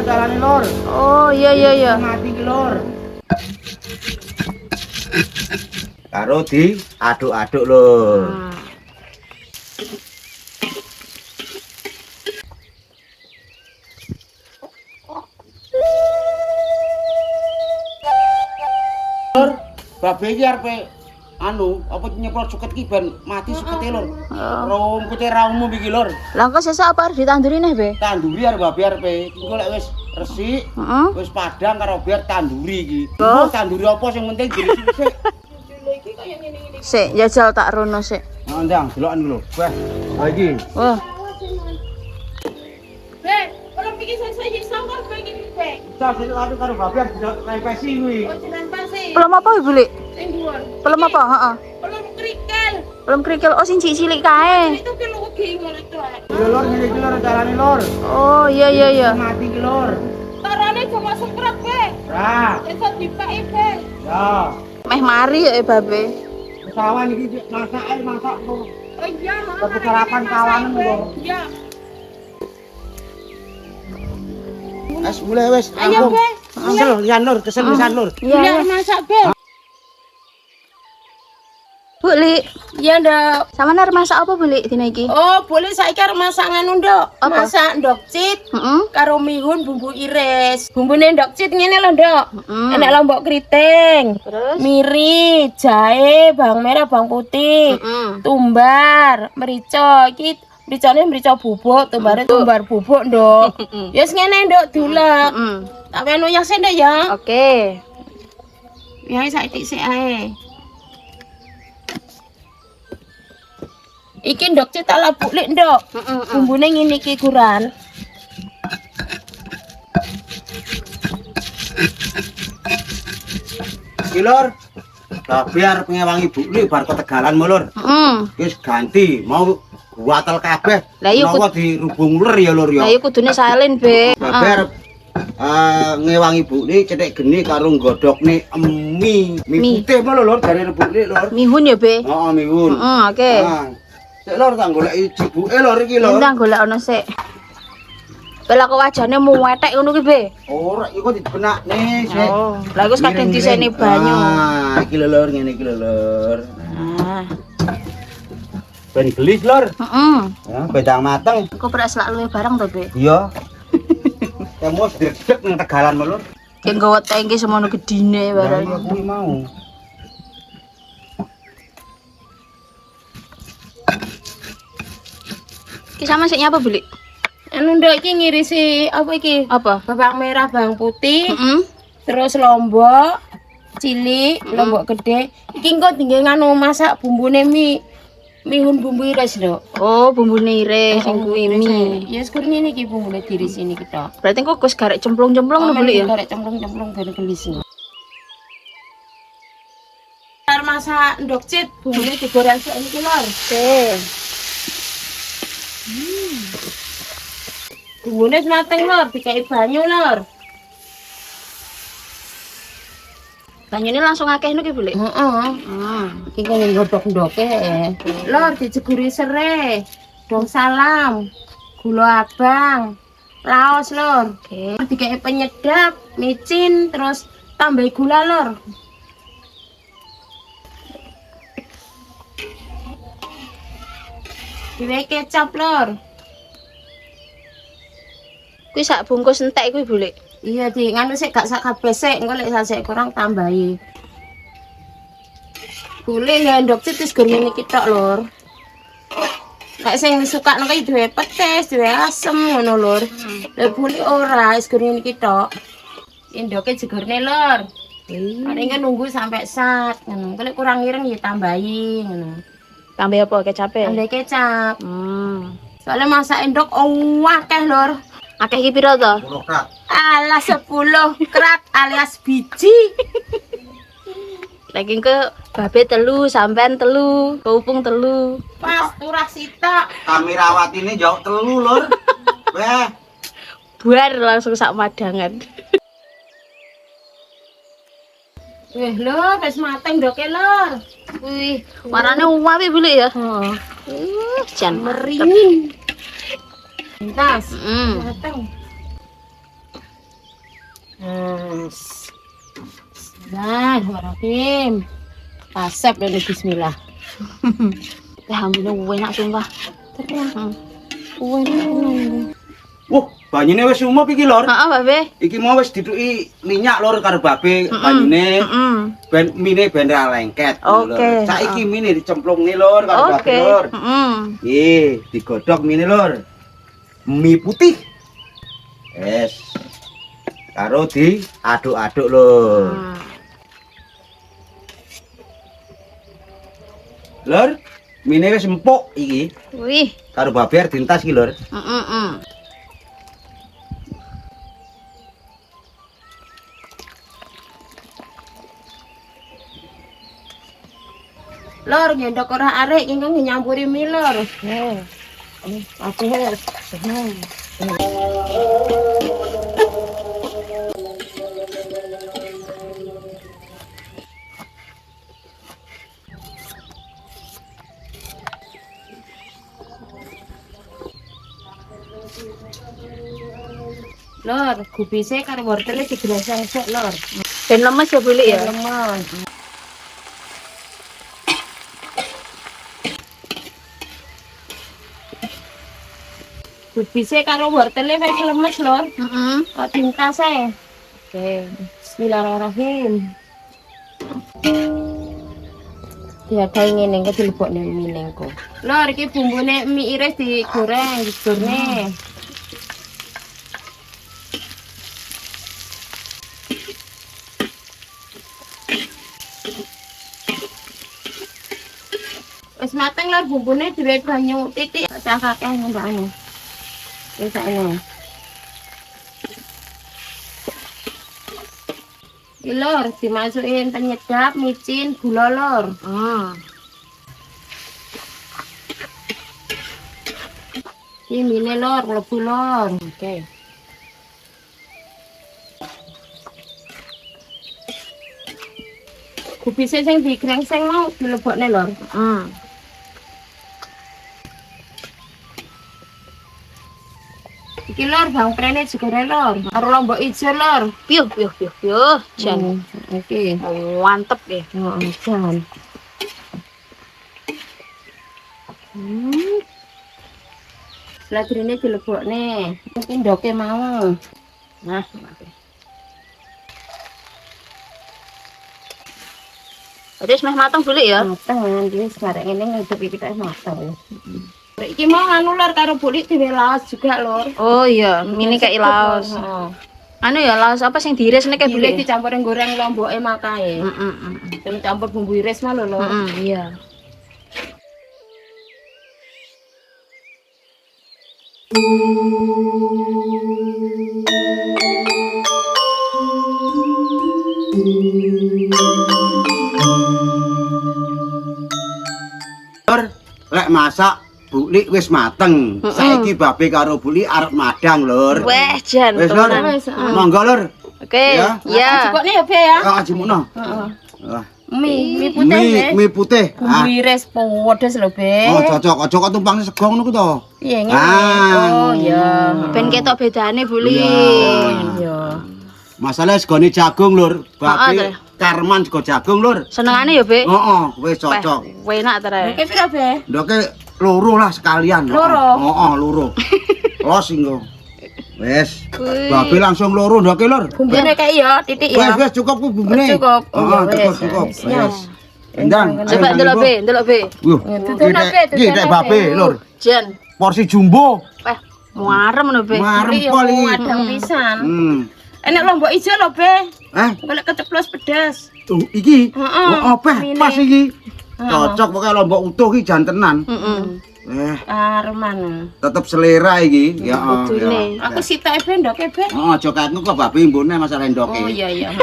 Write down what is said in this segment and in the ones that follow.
carane lur. Oh iya iya iya. Mati ki lur. Karo di aduk-aduk lur. Lur, babe iki arepe anu apa nyeprot suket ki ben mati sukete lur. Rom kute ra umum iki lur. Lah kok sesuk apa harus ditanduri nih, Be? Tanduri arep babe arepe engko lek wis resik, Heeh. wis padang karo biar tanduri iki. Oh. Tanduri apa sing penting dirisi sik. Sik, jajal tak rono sik. Nah, ndang delokan lho. Wah, ha iki. Wah, Be, kalau pikir saya sangkar begini, Be. Cak sik karo babe arep repesi kuwi. Oh, jalan pasir. pelem apa Ibu, Lik? Sing dhuwur. Pelem apa? Heeh. Belum krikel. Pelem kerikil. Oh, sing cilik kae. Itu ki lugi ngono itu. Lho lur ngene iki lur carane lur. Oh, iya iya iya. Mati ki lur. Tarane cuma semprot, Be. Ra. Iso dipake, Be. Ya. Meh mari ya, Babe. Sawan iki masak lur. Oh iya, Tapi sarapan kawanan lho. Iya. Wes mulai wes. Ayo, Be. Kesel lian lur, kesel pisan lur. Iya. Iya, iya. masak, Be. Bu, Lik. Iya, Ndok. Sama nar masak apa, Bu, Lik dina iki? Oh, boleh saiki arep masak nganu, Ndok. Apa? Masak ndok cit Heeh. karo mihun bumbu iris. Bumbune ndok cit ngene lho, Ndok. Heeh. Enak lombok keriting. Terus? Miri, jahe, bawang merah, bawang putih, Heeh. tumbar, merica. Iki mericane merica bubuk, tumbare tumbar bubuk, Ndok. Ya wis ngene, Ndok, diulek. Heeh. Tak weno ya sik, Ndok ya. Oke. Ya saiki sik ae. Iki ndok cit tak labuk lek, Ndok. Heeh. Bumbune ngene iki kuran. Iki lur. Babe arep ngewangi bukli bar ketegalan mo lur. Heeh. Wis ganti mau guatel kabeh. Lah iya, Napa dirubung uler ya lur Lah ya. iya kudune salin, Be. Babe arep ngewangi bukli cetek geni karo nggodhokne mie Mie. putih mo lur jare bukli lur. Mihun ya, Be. Heeh mihun. Heeh, oke. Sik lur tak goleki jibuke lur iki lur. Entang golek ono sik. Bela kok wajane muwetek ngono ki, Be. Ora iku dibenakne sik. Oh, lah iku kadang diseni banyu. Ah, iki lho lur ngene iki lho lur. Ah. Ben gelis lur. Heeh. Ya, bedang mateng. Kok beras lak luwe barang to, Be? Iya. Temos dredeg nang tegalan lur. Ki nggawa tengki semono gedine Ya barang. iya kuwi mau. Ki sama sik nyapa, Bu, Lik? Anu ndok iki ngirisi apa iki? Apa? Bawang merah, bawang putih, Heeh. terus lombok cilik, lombok gede. Iki engko tinggal nganu masak bumbune mihun bumbu iris, Ndok. Oh, bumbune iris sing kuwi mie. Ya sekur ngene iki bumbune diris ini kita. Berarti kok Gus garek cemplung-cemplung ngono, Bu, Lik ya? Garek cemplung-cemplung ben gelis. Ntar masak ndok cit, bumbune digoreng sik iki lor. Oke. Bumbune wis mateng lor, dikai banyu lor. Banyune langsung akeh ngono ki, Bu, Lik? Heeh. Iki kene godhog ndoke. Lor dijeguri serai, dong salam, gula abang, laos lor. Oke. Dikai penyedap, micin, terus tambah gula lor. Dikai kecap lor. Kuwi sak bungkus entek kuwi, Bu, Lik. Iya di nganu sik gak sak kabeh sik, engko lek sik kurang tambahi. Boleh ya ndok cit wis gur ngene iki tok lur. Lek sing disukakno kuwi duwe petis, duwe asem ngono lur. Lek boleh ora wis gur ngene iki tok. Indoke jegurne lur. Paling kan nunggu sampai sat ngono. Engko lek kurang ireng ya tambahi ngono. Tambah apa kecape? Tambah kecap. Hmm. Soalnya masak endok akeh lur. Akeh iki piro to? Pulokrat. Alah 10 krat alias biji. Lagi ke babe telu, sampean telu, keupung telu. Pas turah sitok. Kamirawati ini jauh telu lur. Weh. Buar langsung sak madangan. Lur, wis mateng ndoke lur. Wih, warnane wapi boleh ya? Heeh. Jan Meringin. Entas. Hmm. Mateng. Wis. Bismillahirrahmanirrahim. Asap dan bismillah. Alhamdulillah enak sumpah. Terus. Enak. Wah, banyune wis umum iki lur. Heeh, Babe. Iki mau wis dituki minyak lur karo babe banyune. Ben mine ben ra lengket. Oke. Saiki mine dicemplungne lur karo babe lur. Nggih, digodhog mine lur. Mie putih. Wes. Karo diaduk-aduk lur. Lur, mine wis empuk iki. Wih. Karo babe arep dintas iki lur. Lor, nyendok ora arek ingkang nyampuri mie lor. Aku Lor, kubise karo wortele digresang sik lor. Ben lemes ya Buli ya. Lemes. Kubise karo wortele wis lemes lor. Kok tintas ae. Oke, bismillahirrahmanirrahim. Ya kayak ngene engko dilebokne mie nengko. Lor, iki bumbune mie iris digoreng, digoreng. Wis mateng lor bumbune diwek banyu titik cah kakeh ngombane. Wis sakno. Iki lor dimasukin penyedap, micin, gula lor. Iki mine lor, mlebu lor. Oke. Kubise sing digrengseng mau dilebokne lor. Iki lor bawang prene digoreng lor. Karo lombok ijo lor. Piuh. Jan. Oke. Mantep ya. Heeh, jan. Ladrine dilebokne. Iki ndoke mau. Nah, Wis meh mateng Buli ya. mateng iki sekarang ngene ngidep iki tak mateng. Iki mau anu lor karo bulik diwe laos juga lor. Oh iya, mini kayak laos. Heeh. Anu ya laos apa sing diiris nek Bulik Buli? dicampurin goreng lomboke makae. Terus campur bumbu iris mah lho lor. Iya. Lur, lek masak bulik wis mateng. Saiki babe karo bulik arep madang lur. Weh Jan. Wis lur. temenan. Monggo lur. Oke. Ya. Ya. Cukupne ya be ya. Ajemukno. Heeh. Wah. Mie putih be. Mie putih. Bumbu iris pedes lho be. Oh, cocok. Aja kok tumpang sego ngono ku to. Iya ngene. Ah. Oh iya. Ben ketok bedane Buli. Iya. Masalah segone jagung lur. Heeh, Babe karman sego jagung lur. Senengane ya, Be? Heeh, wis cocok. Weh, enak tere. Oke pira be? Ndoke loro lah sekalian. Loro? Heeh, loro. Los engko. Wis. Wih. Babe langsung loro ndoke lur. Bumbune kayak ya, titik Wis ya. wis cukup ku bumbune. Cukup. Heeh, Iya, cukup wis. cukup. Ya. Wis. Endang. Coba ndelok Be, ndelok Be. Wuh. Iki nek babe lur. Jan. Porsi jumbo. Weh, muarem ngono Be. Marem Iya, pol iki. madang pisan. Hmm. Enak lombok ijo lho be. Eh, Golek keceplos pedas. tuh iki. Heeh. Oh, apa? Mine. Pas iki. Cocok pokoke lombok utuh iki jan tenan. Arman. Tetep selera iki. Ya. Kudune. Aku sitoke be ndoke be. Oh, aja kaitmu kok babe imbune masalah ndoke. Oh iya iya.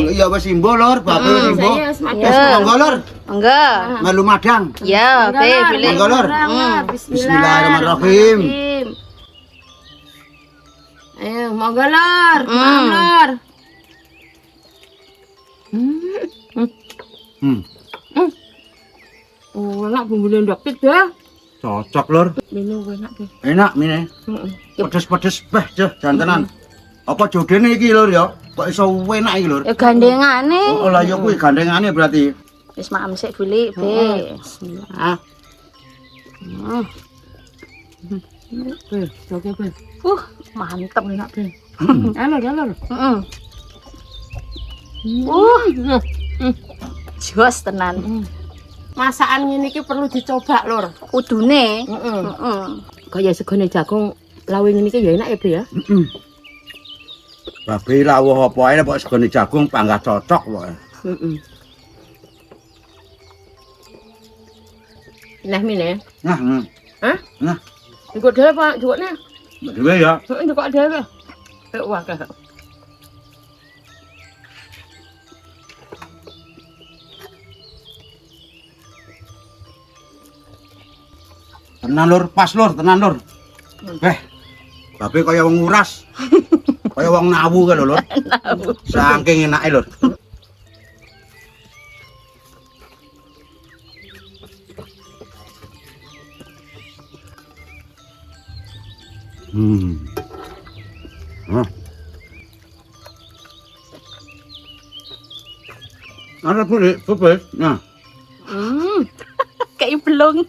Ya wis imbo lur, babe wis imbo. Saya wis madang. Wis monggo lur, Enggak. melu madang. Ya, Be, pilih. Monggo lur. Bismillahirrahmanirrahim. Ayo, monggo lor. Maaf lor. Oh, enak bumbune ndokit dah. Cocok lur. Menu enak be. Enak mine. Heeh. Pedes-pedes beh jan tenan. Apa jodene iki lur ya? kok iso enak iki lur. Ya gandengane. Oh lah ya kuwi gandengane berarti. Wis maem sik Bili, Be. Ah. Oke, Be. Mantep enak, Be. Alor. Heeh. Jos tenan. Masakan ngene iki perlu dicoba, Lur. Kudune. Heeh. Heeh. Kaya segone jagung lawe ngene iki ya enak ya, Be ya. Heeh. Babe rawuh apa ae kok segone jagung panggah cocok pokoke. Heeh. Nah, mine. Nah, Hah? Nah. Ikut dhewe, Pak, jukne. dhewe ya. Heeh, jukok dhewe. Wah, kak. Tenan lur, pas lur, tenan lur. Babe kaya wong nguras. Kaya wong nawu kae lho lur. Saking enake lur. Ada putih, nah. Kayak belum.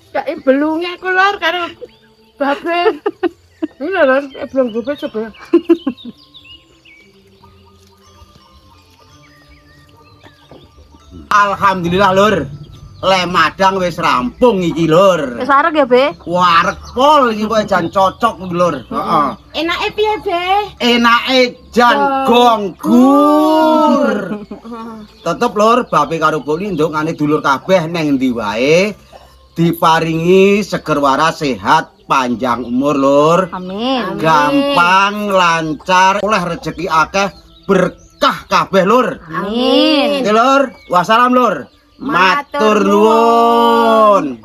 Kayak belungnya aku Lur karo Babe. Ini Lur, belum Babe coba. Alhamdulillah lur. Le madang wis rampung iki lur. Wis arek ya, Be? Wareg pol iki kowe jan cocok iki lur. Heeh. Enake piye, Be? Enake jan gonggur. Tetep lur, babe karo Boli ndongane dulur kabeh neng endi wae diparingi seger waras sehat panjang umur lur. Amin. Gampang lancar oleh rezeki akeh berkah kabeh lur. Amin. Oke lur, wassalam lur. Matur Matur nuwun.